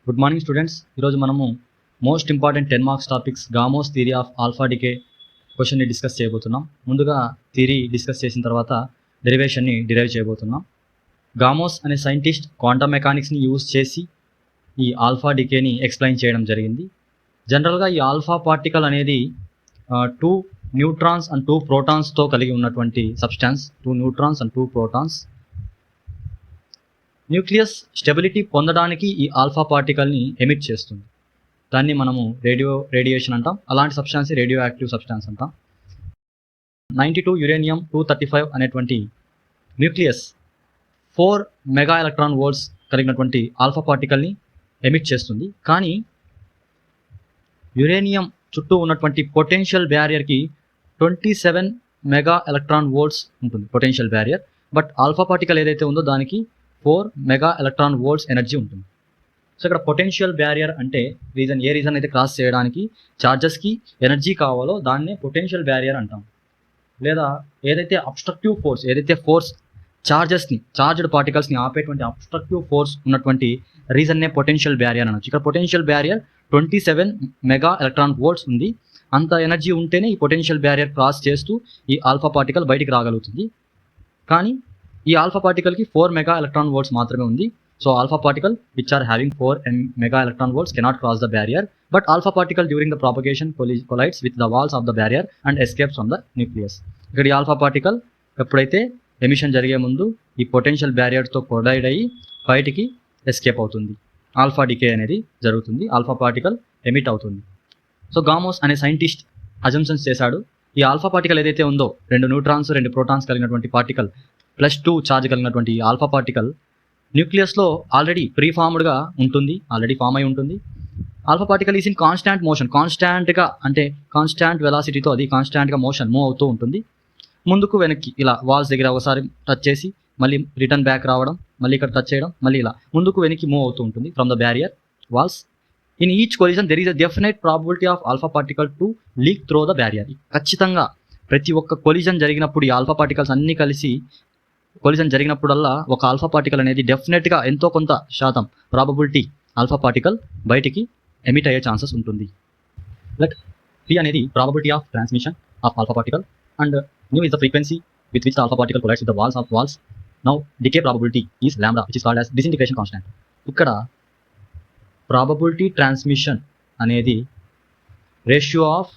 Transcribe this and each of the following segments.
Good morning students. ఈరోజు మనము most important 10 marks topics Gamow's theory of alpha decay క్వశ్చన్ని discuss చేయబోతున్నాం. ముందుగా థియరీ డిస్కస్ చేసిన తర్వాత డెరివేషన్ని డిరైవ్ చేయబోతున్నాం. గామోస్ అనే సైంటిస్ట్ క్వాంటమ్ మెకానిక్స్ని యూజ్ చేసి ఈ ఆల్ఫా డికేని ఎక్స్ప్లెయిన్ చేయడం జరిగింది. జనరల్గా ఈ ఆల్ఫా పార్టికల్ అనేది 2 న్యూట్రాన్స్ అండ్ 2 ప్రోటాన్స్తో కలిగి ఉన్నటువంటి substance. 2 neutrons and 2 protons. Nucleus stability పొందడానికి ఈ ఆల్ఫా పార్టికల్ని ఎమిట్ చేస్తుంది. దాన్ని మనము రేడియేషన్ అంటాం. అలాంటి సబ్స్టాన్స్ రేడియో యాక్టివ్ సబ్స్టాన్స్ అంటాం. 92 యురేనియం 235 అనేటువంటి న్యూక్లియస్ 4 మెగా ఎలక్ట్రాన్ వోల్ట్స్ కలిగినటువంటి ఆల్ఫా పార్టికల్ని ఎమిట్ చేస్తుంది. కానీ యురేనియం చుట్టూ ఉన్నటువంటి పొటెన్షియల్ బ్యారియర్కి 27 మెగా ఎలక్ట్రాన్ వోల్ట్స్ ఉంటుంది potential barrier. But alpha particle ఏదైతే ఉందో దానికి 4 మెగా ఎలక్ట్రాన్ వోల్ట్స్ ఎనర్జీ ఉంటుంది. సో ఇక్కడ పొటెన్షియల్ బ్యారియర్ అంటే ఏ రీజన్ అయితే క్రాస్ చేయడానికి చార్జెస్కి ఎనర్జీ కావాలో దాన్నే పొటెన్షియల్ బ్యారియర్ అంటాం. లేదా ఏదైతే అబ్స్ట్రక్టివ్ ఫోర్స్, ఏదైతే ఫోర్స్ చార్జ్డ్ పార్టికల్స్ని ఆపేటువంటి అబ్స్ట్రక్టివ్ ఫోర్స్ ఉన్నటువంటి రీజన్నే పొటెన్షియల్ బ్యారియర్ అనొచ్చు. ఇక్కడ potential barrier 27 mega electron volts ఉంది. అంత ఎనర్జీ ఉంటేనే ఈ పొటెన్షియల్ బ్యారియర్ క్రాస్ చేస్తూ ఈ ఆల్ఫా పార్టికల్ బయటికి రాగలుగుతుంది. కానీ ఈ ఆల్ఫా పార్టికల్కి 4 మెగా ఎలక్ట్రాన్ వోల్ట్స్ మాత్రమే ఉంది. So alpha particle which are having 4 mega electron volts cannot cross the barrier. But alpha particle during the propagation collides with the walls of the barrier and escapes from the nucleus. ఇక్కడ ఈ alpha particle ఎప్పుడైతే emission జరిగే ముందు ఈ potential బ్యారియర్తో collide అయ్యి బయటికి escape అవుతుంది. Alpha decay అనేది జరుగుతుంది. ఆల్ఫా పార్టికల్ ఎమిట్ అవుతుంది. సో గామోస్ అనే సైంటిస్ట్ అజంప్షన్స్ చేశాడు. ఈ ఆల్ఫా పార్టికల్ ఏదైతే ఉందో 2 న్యూట్రాన్స్ 2 ప్రోటాన్స్ కలిగినటువంటి పార్టికల్ +2 ఛార్జ్ కలిగినటువంటి ఆల్ఫా పార్టికల్ న్యూక్లియస్లో ఆల్రెడీ ప్రీఫార్మ్డ్గా ఉంటుంది, ఆల్రెడీ ఫామ్ అయి ఉంటుంది. Alpha particle is in constant motion, కాన్స్టాంట్గా అంటే కాన్స్టాంట్ వెలాసిటీతో అది కాన్స్టాంట్గా మోషన్ మూవ్ అవుతూ ఉంటుంది. ముందుకు వెనక్కి ఇలా వాల్స్ దగ్గర ఒకసారి టచ్ చేసి మళ్ళీ రిటర్న్ బ్యాక్ రావడం, మళ్ళీ ఇక్కడ టచ్ చేయడం, మళ్ళీ ఇలా ముందుకు వెనక్కి మూవ్ అవుతూ ఉంటుంది from the barrier walls. In each collision there is a definite probability of alpha particle to leak through the barrier. ఖచ్చితంగా ప్రతి ఒక్క కొలిజన్ జరిగినప్పుడు ఈ ఆల్ఫా పార్టికల్స్ అన్నీ కలిసి కొలిజన్ జరిగినప్పుడల్లా ఒక ఆల్ఫా పార్టికల్ అనేది డెఫినెట్గా ఎంతో కొంత శాతం ప్రాబబిలిటీ ఆల్ఫా పార్టికల్ బయటికి ఎమిట్ అయ్యే ఛాన్సెస్ ఉంటుంది. లైక్ P అనేది probability of transmission of alpha particle and nu is the frequency with which alpha particle collides with the walls of walls. Now decay probability is lambda which is called as disintegration constant. ఇక్కడ probability transmission అనేది ratio of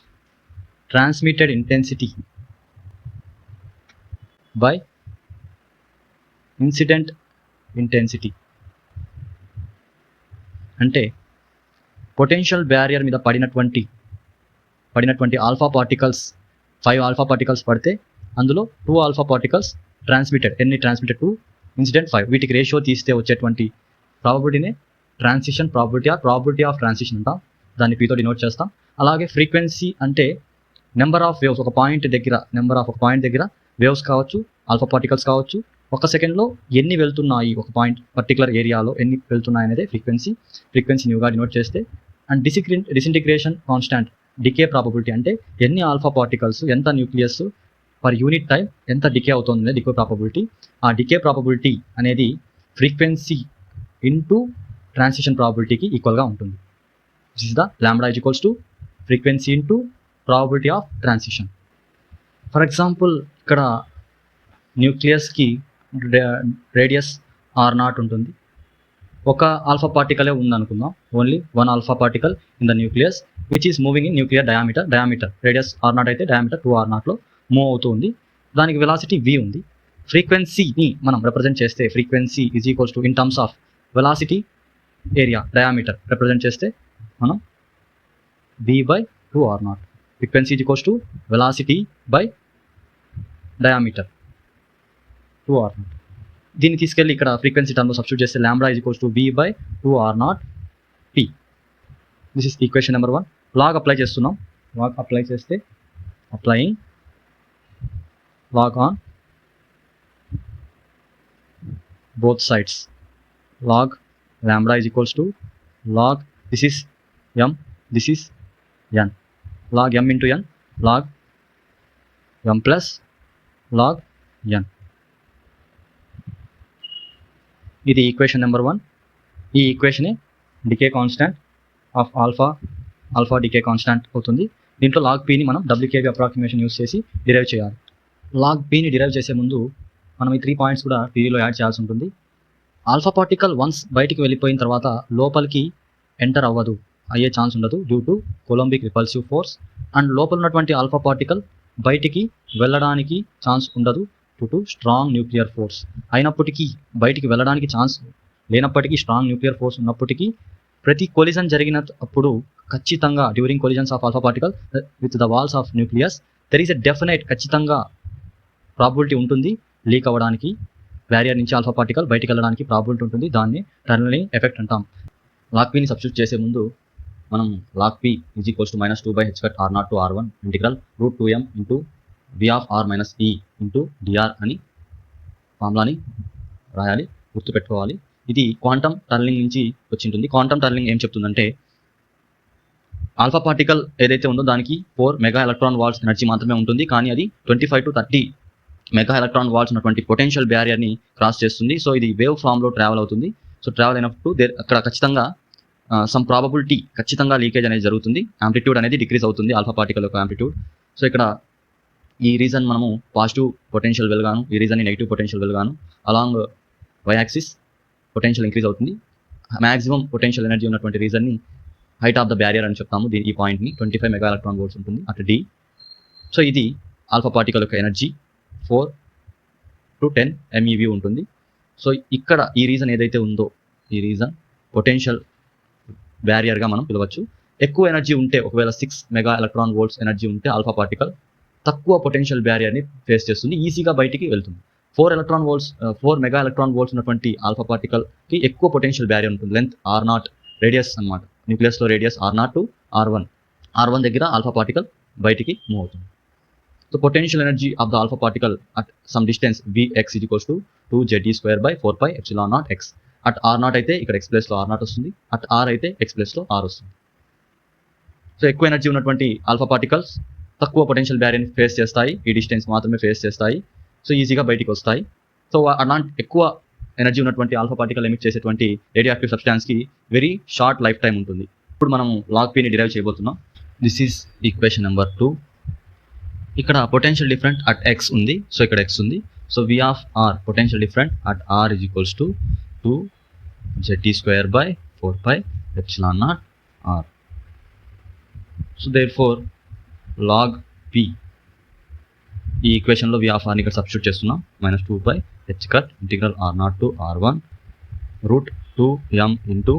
transmitted intensity by incident intensity. అంటే potential barrier మీద పడినటువంటి alpha particles 5 alpha particles పడితే అందులో 2 alpha particles transmitted to incident 5. వీటికి ratio తీస్తే వచ్చేటువంటి ప్రాబబిలిటీనే ట్రాన్సిషన్ ప్రాబబిలిటీ ఆఫ్ ట్రాన్సిషన్ అంటాం. దాన్ని P తో డినోట్ చేస్తాం. అలాగే ఫ్రీక్వెన్సీ అంటే నెంబర్ ఆఫ్ వేవ్స్, ఒక పాయింట్ దగ్గర వేవ్స్ కావచ్చు, ఆల్ఫా పార్టికల్స్ కావచ్చు, ఒక సెకండ్లో ఎన్ని వెళ్తున్నాయి, ఒక పాయింట్ పర్టికులర్ ఏరియాలో ఎన్ని వెళ్తున్నాయి అనేది ఫ్రీక్వెన్సీ న్యూగా డినోట్ చేస్తే. And disintegration constant decay probability అంటే ఎన్ని ఆల్ఫా పార్టికల్స్, ఎంత న్యూక్లియస్ పర్ యూనిట్ టైం ఎంత డికే అవుతుంది అనేది డికే ప్రాబబిలిటీ. ఆ డికే ప్రాబబిలిటీ అనేది ఫ్రీక్వెన్సీ ఇంటూ ట్రాన్సిషన్ ప్రాబబిలిటీకి ఈక్వల్గా ఉంటుంది. This is the lambda is equals to frequency into probability of transition. For example ఇక్కడ న్యూక్లియస్కి రేడియస్ R0 ఉంటుంది. ఒక ఆల్ఫా పార్టికలే ఉందనుకుందాం. Only 1 alpha particle in the nucleus which is moving in nuclear diameter radius R0 అయితే diameter 2R0లో move అవుతూ ఉంది. దానికి వెలాసిటీ v ఉంది. ఫ్రీక్వెన్సీని మనం రిప్రజెంట్ చేస్తే frequency is equals to in terms of velocity area diameter represent చేస్తే మనం v/2R0. Frequency is equals to velocity by diameter 2R0. దీన్ని తీసుకెళ్ళి ఇక్కడ ఫ్రీక్వెన్సీ టర్మ్లో సబ్స్టిట్యూట్ చేస్తే lambda is equals to v/2R0 p. This is equation number 1. Log apply చేస్తున్నాం. Log apply చేస్తే applying log on both sides. Log lambda is equals to log, this is m, this is n. Log m into n, log m plus log n. ఇది equation number 1. ఈ ఈక్వేషనే decay constant of alpha decay constant అవుతుంది. దీంట్లో log పీని మనం WKB approximation use చేసి derive చేయాలి. Log పీని డిరైవ్ చేసే ముందు మనం ఈ 3 పాయింట్స్ కూడా థియరీలో యాడ్ చేయాల్సి ఉంటుంది. ఆల్ఫా పార్టికల్ వన్స్ బయటికి వెళ్ళిపోయిన తర్వాత లోపలికి ఎంటర్ అయ్యే ఛాన్స్ ఉండదు due to coulombic repulsive force. And లోపల ఉన్నటువంటి ఆల్ఫా పార్టికల్ బయటికి వెళ్ళడానికి ఛాన్స్ ఉండదు due to strong nuclear force. అయినప్పటికీ బయటికి వెళ్ళడానికి ఛాన్స్ లేనప్పటికీ స్ట్రాంగ్ న్యూక్లియర్ ఫోర్స్ ఉన్నప్పటికీ ప్రతి కొలిజన్ జరిగినప్పుడు ఖచ్చితంగా during collisions of alpha particle with the walls of nucleus there is a definite ఖచ్చితంగా ప్రాబిలిటీ ఉంటుంది లీక్ అవ్వడానికి. బ్యారియర్ నుంచి ఆల్ఫా పార్టికల్ బయటికి వెళ్ళడానికి ప్రాబిలిటీ ఉంటుంది. దాన్ని టన్నలింగ్ ఎఫెక్ట్ అంటాం. లాగ్ పీని సబ్స్టిట్యూట్ చేసే ముందు మనం log p is equals to -2/h cut r0 to r1 integral √2m into v of r minus e into dr అని ఫార్ములాని రాయాలి, గుర్తుపెట్టుకోవాలి. ఇది క్వాంటమ్ టర్నింగ్ నుంచి వచ్చింటుంది. క్వాంటమ్ టర్నింగ్ ఏం చెప్తుందంటే ఆల్ఫా పార్టికల్ ఏదైతే ఉందో దానికి 4 మెగా ఎలక్ట్రాన్ వాల్ట్స్ ఎనర్జీ మాత్రమే ఉంటుంది. కానీ అది 25 to 30 మెగా ఎలక్ట్రాన్ వాల్ట్స్ ఉన్నటువంటి పొటెన్షియల్ బ్యారియర్ని క్రాస్ చేస్తుంది. సో ఇది వేవ్ ఫామ్లో ట్రావెల్ అవుతుంది. సో ట్రావెల్ అయినప్పుడు అక్కడ ఖచ్చితంగా సమ్ ప్రాబబిలిటీ ఖచ్చితంగా లీకేజ్ అనేది జరుగుతుంది. యాంప్లిట్యూడ్ అనేది డిక్రీజ్ అవుతుంది ఆల్ఫా పార్టికల్ యొక్క యాంప్లిట్యూడ్. సో ఇక్కడ ఈ రీజన్ మనము పాజిటివ్ పొటెన్షియల్ వెల్గాను, ఈ రీజన్ని నెగిటివ్ పొటెన్షియల్ వెల్గాను along Y axis potential increase అవుతుంది. మ్యాక్సిమం పొటెన్షియల్ ఎనర్జీ ఉన్నటువంటి రీజన్ని హైట్ ఆఫ్ ద బ్యారియర్ అని చెప్తాము. ఈ పాయింట్ని 25 మెగా ఎలక్ట్రాన్ వోల్ట్స్ ఉంటుంది అట్ డి. సో ఇది ఆల్ఫా పార్టికల్ యొక్క ఎనర్జీ 4 to 10 MeV ఉంటుంది. సో ఇక్కడ ఈ రీజన్ ఏదైతే ఉందో ఈ రీజన్ పొటెన్షియల్ బ్యారియర్గా మనం పిలవచ్చు. ఎక్కువ ఎనర్జీ ఉంటే ఒకవేళ 6 మెగా ఎలక్ట్రాన్ వోల్ట్స్ ఎనర్జీ ఉంటే ఆల్ఫా పార్టికల్ తక్కువ పొటెన్షియల్ బ్యారియర్ని ఫేస్ చేస్తుంది, ఈజీగా బయటికి వెళ్తుంది. 4 మెగా ఎలక్ట్రాన్ వోల్ట్స్ ఉన్నటువంటి ఆల్ఫా పార్టికల్కి ఎక్కువ పొటెన్షియల్ బ్యారియర్ ఉంటుంది. లెంత్ r0 రేడియస్ అనమాట. న్యూక్లియస్లో రేడియస్ r0 to r1 దగ్గర ఆల్ఫా పార్టికల్ బయటికి మూవ్ అవుతుంది. So potential energy of the alpha particle at some distance Vx = 2Ze²/4πε0x. At r0 అయితే ఇక్కడ x ప్లేస్లో r0 వస్తుంది, అట్ r అయితే x ప్లేస్లో r వస్తుంది. సో ఎక్కువ ఎనర్జీ ఉన్నటువంటి ఆల్ఫా పార్టికల్స్ తక్కువ పొటెన్షియల్ బ్యారియర్ని ఫేస్ చేస్తాయి, ఈ డిస్టెన్స్ మాత్రమే ఫేస్ చేస్తాయి. సో ఈజీగా బయటికి వస్తాయి. సో అలాంటి ఎక్కువ ఎనర్జీ ఉన్నటువంటి ఆల్ఫా పార్టికల్ ఎమిట్ చేసేటువంటి రేడియో యాక్టివ్ సబ్స్టాన్స్కి వెరీ షార్ట్ లైఫ్ టైం ఉంటుంది. ఇప్పుడు మనం లాగ్ పీని డిరైవ్ చేయబోతున్నాం. This is equation number 2. ఇక్కడ పొటెన్షియల్ డిఫరెంట్ అట్ x ఉంది, సో ఇక్కడ x ఉంది. So v of r potential different at r = 2Ze²/4πε0r. So therefore log p ఈ ఈక్వేషన్లో v ఆఫ్ r ఇక్కడ సబ్స్టిట్యూట్ చేస్తున్నాం. -2/h cut integral r0 to r1 √2m into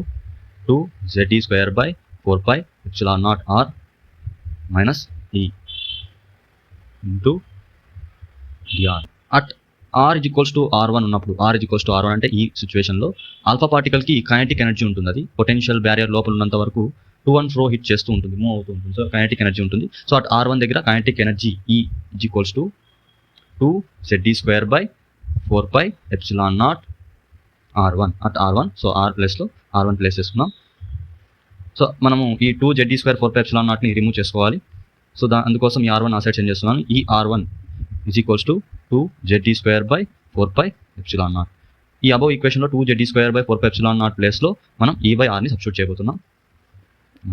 2Ze²/4πε0r minus e into dr. At r = r1 ఉన్నప్పుడు r = r1 అంటే ఈ సిచ్యువేషన్లో alpha పార్టికల్కి kinetic energy ఉంటుంది. అది పొటెన్షియల్ బ్యారియర్ లోపల ఉన్నంత వరకు టు అండ్ ఫ్రో హిట్ చేస్తూ ఉంటుంది, మూవ్ అవుతూ ఉంటుంది. సో కైనెటిక్ ఎనర్జీ ఉంటుంది. సో అట్ r1 దగ్గర kinetic energy E = 2Ze²/4πε0r1 at r1. So r ప్లేస్లో r1 ప్లేస్ చేసుకున్నాం. సో మనము ఈ 2Ze²/4πε0ని రిమూవ్ చేసుకోవాలి. సో అందుకోసం ఈ r1 ఆసైడ్ చేంజ్ చేస్తున్నాను. ఈ r1 = 2Ze²/4πε0. ఈ అబౌవ్ ఈక్వేషన్లో 2Ze²/4πε0 ప్లేస్లో మనం E/rని సబ్స్టిట్యూట్ చేయబోతున్నాం.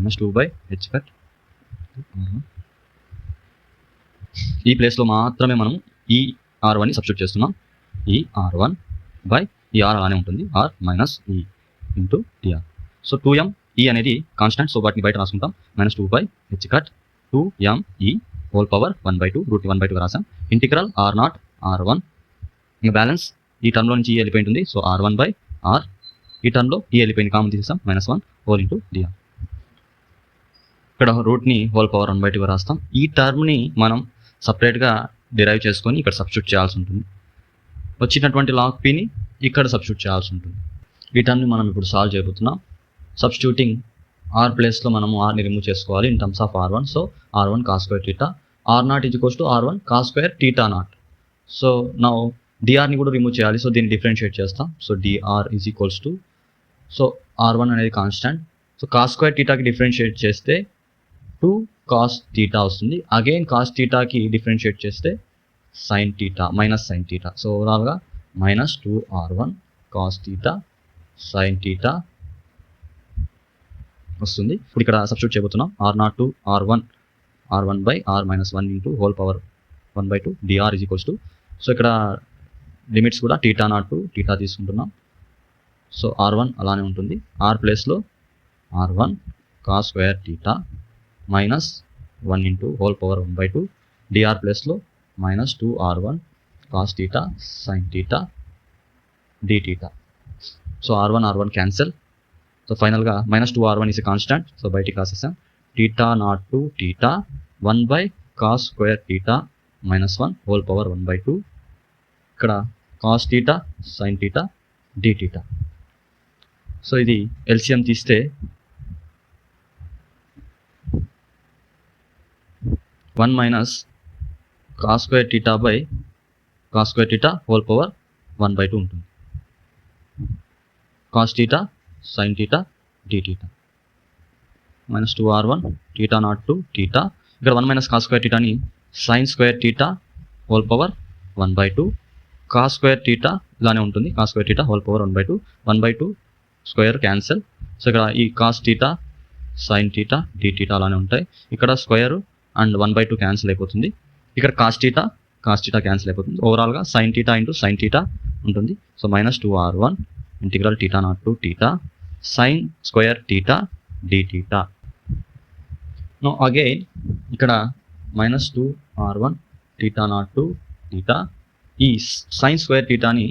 -2/h కట్ ఈ ప్లేస్లో మాత్రమే మనం ఈ r1ని సబ్స్టిట్యూట్ చేస్తున్నాం. ఈ r1 ఈ r అలానే ఉంటుంది, r minus e into dr. So 2m e అనేది కాన్స్టెంట్, సో వాటిని బయట రాసుకుంటాం. -2/h cut 2me whole power 1/2 √1/2 రాసాం. Integral r0 r1. ఇంకా బ్యాలెన్స్ ఈ టర్మ్లో నుంచి e వెళ్ళిపోయి ఉంటుంది. So r1/r. ఈ టర్మ్లో e వెళ్ళిపోయింది, కామన్ తీసేసాం. -1 హోల్ ఇంటూ dr. ఇక్కడ రూట్ని హోల్ పవర్ 1/2 రాస్తాం. ఈ టర్మ్ని మనం సపరేట్గా డిరైవ్ చేసుకొని ఇక్కడ సబ్స్టిట్యూట్ చేయాల్సి ఉంటుంది. వచ్చినటువంటి లాగ్ పీని ఇక్కడ సబ్స్టిట్యూట్ చేయాల్సి ఉంటుంది. ఈ టర్మ్ని మనం ఇప్పుడు సాల్వ్ చేయబోతున్నాం. సబ్స్టిట్యూటింగ్ r ప్లేస్లో మనము rని రిమూవ్ చేసుకోవాలి in terms of r1. So r1 cos² θ, r0 = r1 cos² θ0. So now drని కూడా రిమూవ్ చేయాలి. సో దీన్ని డిఫరెన్షియేట్ చేస్తాం. సో dr = సో r1 అనేది కాన్స్టెంట్. సో cos² θకి డిఫరెన్షియేట్ చేస్తే 2 cos θ వస్తుంది. అగైన్ cos θకి డిఫరెన్షియేట్ చేస్తే sin θ -sin θ. సో ఓవరాల్గా -2r1 cos θ sin θ వస్తుంది. ఇప్పుడు ఇక్కడ సబ్స్టిట్యూట్ చేయబోతున్నాం r0 to r1 by r minus 1 into whole power 1/2 dr is equals to, so ఇక్కడ లిమిట్స్ కూడా θ0 to θ తీసుకుంటున్నాం. సో r1 అలానే ఉంటుంది, r ప్లేస్లో r1 cos square θ minus 1 into whole power 1/2 dr ప్లేస్లో minus 2r1 cos θ sin θ dθ. So r1 cancel. So ఫైనల్గా minus 2r1 is a constant, so బయటికి రాసేసాం. θ0 to θ 1 by cos square θ minus 1 whole power 1/2 ఇక్కడ cos θ sin θ dθ. So ఇది LCM తీస్తే 1 minus cos square θ by cos square θ whole power 1/2 ఉంటుంది. cos θ sin θ dθ minus 2r1 θ0 to θ, ఇక్కడ 1 minus cos square θని sin square θ whole power 1/2 cos square θ ఇలానే ఉంటుంది, cos square θ whole power 1/2 square cancel. So ఇక్కడ ఈ cos θ sin θ dθ అలానే ఉంటాయి, ఇక్కడ స్క్వేర్ అండ్ 1/2 క్యాన్సిల్ అయిపోతుంది, ఇక్కడ cos θ క్యాన్సిల్ అయిపోతుంది. ఓవరాల్గా sin θ ఇంటూ sin θ ఉంటుంది. So minus 2r1 integral θ0 to θ sin square θ dθ. Now again ఇక్కడ మైనస్ 2r1 θ0 to θ, ఈ sin square θని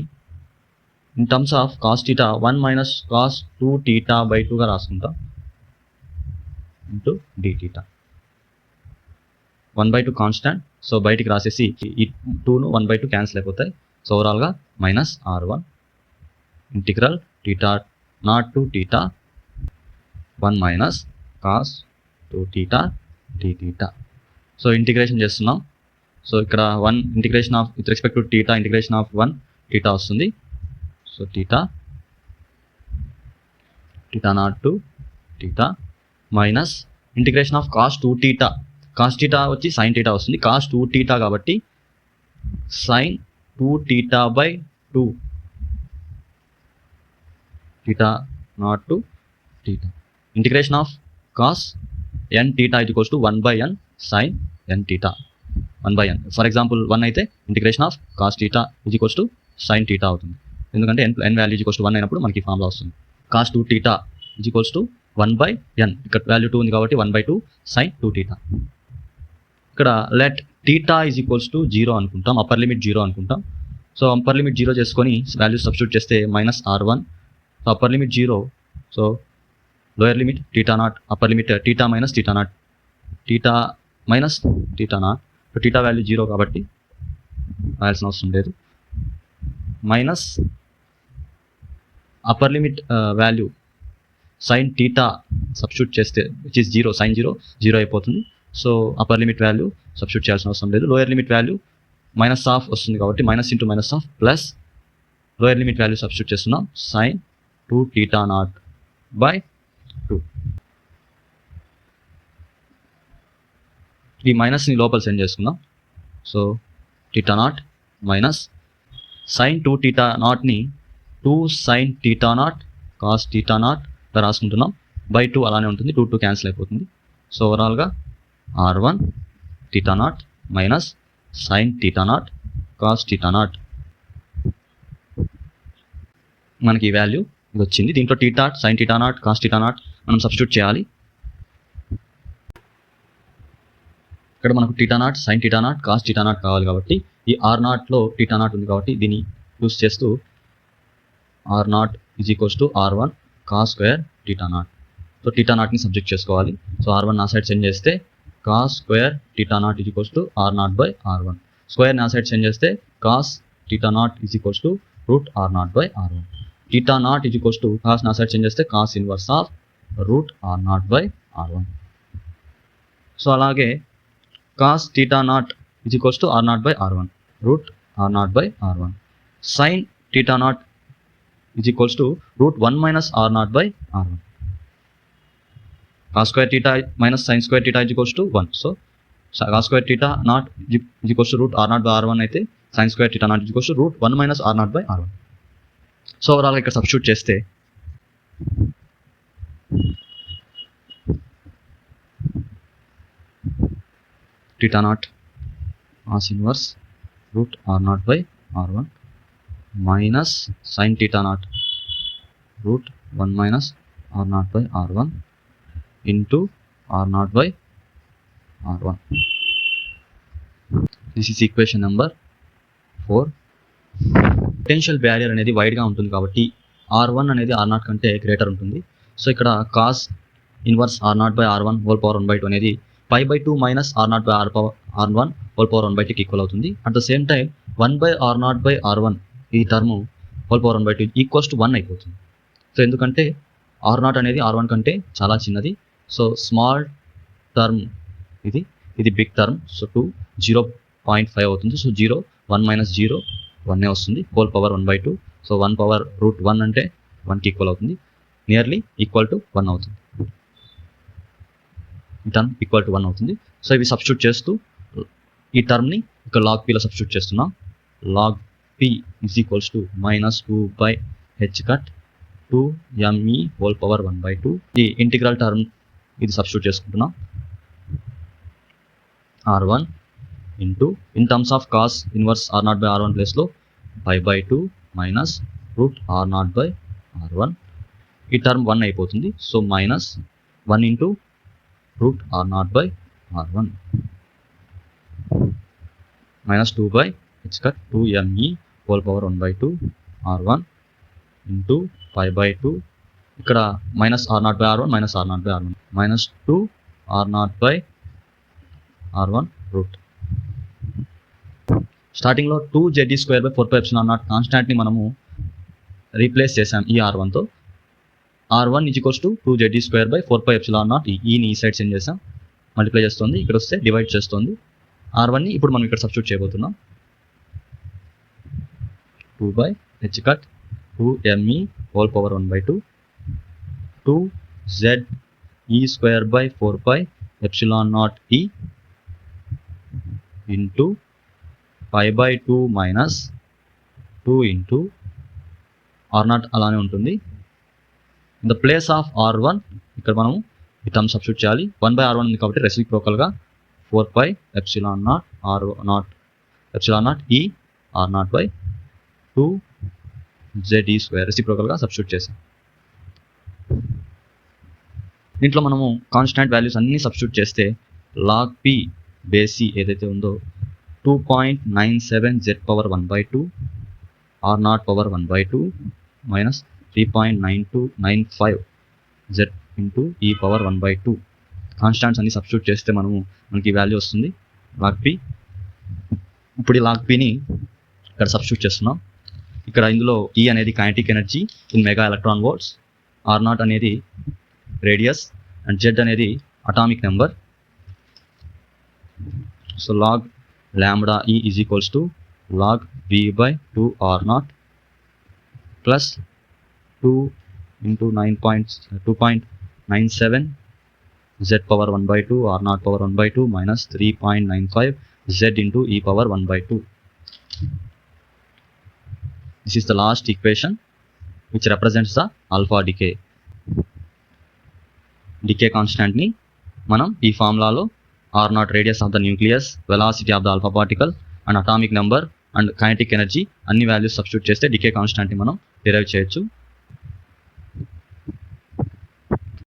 in terms of cos θ 1 minus cos 2θ by 2గా రాసుకుంటాం ఇంటూ dθ. 1/2 కాన్స్టాంట్, సో బయటికి రాసేసి ఈ 2ను 1/2 క్యాన్సిల్ అయిపోతాయి. సో ఓవరాల్గా minus r1 integral θ0 to θ 1 minus cos 2θ dθ. So integration చేస్తున్నాం. సో ఇక్కడ 1 integration of with respect to θ integration of 1 θ వస్తుంది. So θ0 to θ minus integration of cos 2θ, cos θ వచ్చి sin θ వస్తుంది, cos 2θ కాబట్టి sin 2θ by 2 θ0 to θ integration of cos n θ is equals to 1 by n sin n θ 1 by n. For example 1 అయితే integration of cos θ is equals to sin θ అవుతుంది, ఎందుకంటే n value is equals to 1 అయినప్పుడు మనకి formula వస్తుంది. cos 2θ is equals to 1 by n, ఇక్కడ value 2 ఉంది కాబట్టి 1/2 sin 2θ. ఇక్కడ లెట్ θ is equals to 0 అనుకుంటాం, అప్పర్ లిమిట్ 0 అనుకుంటాం. సో అప్పర్ లిమిట్ 0 చేసుకొని వాల్యూ సబ్స్టిట్యూట్ చేస్తే minus r1, so upper limit 0, so lower limit θ0, upper limit θ minus θ0, θ minus θ0, so θ value 0 కాబట్టి రాయాల్సిన అవసరం లేదు. Minus upper limit value sin θ substitute చేస్తే which is 0, sin 0 అయిపోతుంది. So upper limit value substitute చేయాల్సిన అవసరం లేదు. Lower limit value minus half వస్తుంది కాబట్టి minus into minus half plus lower limit value substitute చేస్తున్నాం sin 2θ0 by 2. ఈ మైనస్ని లోపల సెండ్ చేసుకుందాం. సో θ0 మైనస్ sin 2θ0ని 2 sin θ0 cos θ0 రాసుకుంటున్నాం, బై 2 అలానే ఉంటుంది, 2 క్యాన్సిల్ అయిపోతుంది. సో ఓవరాల్గా r1 θ0 మైనస్ sin θ0 cos θ0 మనకి ఈ వాల్యూ ఇది వచ్చింది. దీంట్లో θ sin θ0 cos θ0 మనం సబ్స్టిట్యూట్ చేయాలి. ఇక్కడ మనకు θ0 sin θ0 cos θ0 కావాలి కాబట్టి ఈ r0లో θ0 ఉంది కాబట్టి దీన్ని యూస్ చేస్తూ r0 is equals to r1 cos square θ0. So θ0ని సబ్జెక్ట్ చేసుకోవాలి. సో r1 నా సైడ్ సెండ్ చేస్తే cos square θ0 is equals to r0 by r1. Square నా సైడ్ సెండ్ చేస్తే cos θ0 is equals to root r0 by r1. θ0 is equals to cos నా side send చేస్తే cos inverse of root r0 by r1. So అలాగే cos θ0 is equals to r0 by r1 root r0 by r1. sin θ0 is equals to root 1 minus r0 by r1. cos square theta minus sin square theta is equals to 1. So cos square theta not is equals to root r0 by r1 అయితే sin square theta not is equals to root 1 minus r0 by r1. So ఓవరాల్గా ఇక్కడ substitute చేస్తే theta naught cos inverse root r naught by r1 minus sin theta naught root 1 minus r naught by r1 into r naught by r1. This is equation number 4. Potential barrier అనేది వైడ్గా ఉంటుంది కాబట్టి r1 అనేది r0 కంటే greater ఉంటుంది. So ఇక్కడ cos inverse r0 by r1 whole power 1/2 అనేది pi by 2 minus r0 by r1 whole power 1/2కి ఈక్వల్ అవుతుంది. At the same time 1 by r0 by r1 ఈ term whole power 1/2 equals to 1 అయిపోతుంది. So ఎందుకంటే r0 అనేది r1 కంటే చాలా చిన్నది. సో స్మాల్ టర్మ్ ఇది బిగ్ టర్మ్. సో 2 0.5 అవుతుంది. సో 0 1 మైనస్ 0 1 వస్తుంది. Whole power 1/2. So 1 power root 1 అంటే 1కి ఈక్వల్ అవుతుంది. నియర్లీ ఈక్వల్ టు 1 అవుతుంది. ఈ టర్మ్ ఈక్వల్ టు 1 అవుతుంది. సో ఇవి సబ్స్టిట్యూట్ చేస్తూ ఈ టర్మ్ని ఇక్కడ లాగ్ పీలో సబ్స్టిట్యూట్ చేస్తున్నాం. Log p is equals to -2/h cut 2me whole power 1/2. ఈ ఇంటిగ్రల్ టర్మ్ ఇది సబ్స్టిట్యూట్ చేసుకుంటున్నాం. r1 into in terms of cos inverse r0 by r1 ప్లేస్లో pi by 2 minus root r0 by r1. ఈ term 1 అయిపోతుంది. So minus 1 into root r0 by r1 minus 2/h cut 2me whole power 1/2 r1 into pi by 2. ఇక్కడ minus r0 by r1 minus r0 by r1 minus 2 r0 by r1 root. స్టార్టింగ్లో 2ze² by 4πε0 కాన్స్టాంట్ని మనము replace చేసాం ఈ r1తో. r1 is equals to 2ze² by 4πε0 ఈని ఈ side send చేసాం. మల్టిప్లై చేస్తుంది. ఇక్కడ వస్తే డివైడ్ చేస్తుంది. r1ని ఇప్పుడు మనం ఇక్కడ సబ్స్టిట్యూట్ చేయబోతున్నాం. 2/h cut 2me whole power 1/2 2ze² by 4πε0 into pi by 2 minus 2 into r0 అలానే ఉంటుంది. In the place of r1 ఇక్కడ మనము ఈ టర్మ్ సబ్స్టిట్యూట్ చేయాలి. 1/r1 ఉంది కాబట్టి రెసిప్రోకల్గా 4πε0 r0 ఈ r0 by 2ze² రెసిప్రోకల్గా సబ్స్టిట్యూట్ చేసాం. దీంట్లో మనము కాన్స్టాంట్ వాల్యూస్ అన్నీ సబ్స్టిట్యూట్ చేస్తే లాగ్ పి బేసి ఏదైతే ఉందో 2.97 z power 1/2 r0 power 1/2 minus 3.9295 z into ఈ పవర్ 1/2. కాన్స్టాంట్స్ అన్ని సబ్స్టిట్యూట్ చేస్తే మనకి వాల్యూ వస్తుంది లాగ్ పి. ఇప్పుడు ఈ లాగ్ పిని ఇక్కడ సబ్స్టిట్యూట్ చేస్తున్నాం. ఇక్కడ ఇందులో E అనేది kinetic energy in mega electron volts, r0 అనేది రేడియస్ అండ్ z అనేది atomic number. So log lambda E is equals to log V by 2 r0 plus 2 into 2.97 z power 1/2 r0 power 1/2 minus 3.95 z into e power 1/2. This is the last equation which represents the alpha decay. Decay constant ni manam ee formula lo r0 radius of the nucleus, velocity of the alpha particle and atomic number and kinetic energy అన్ని values substitute చేస్తే decay constant ని మనం derive చేయొచ్చు.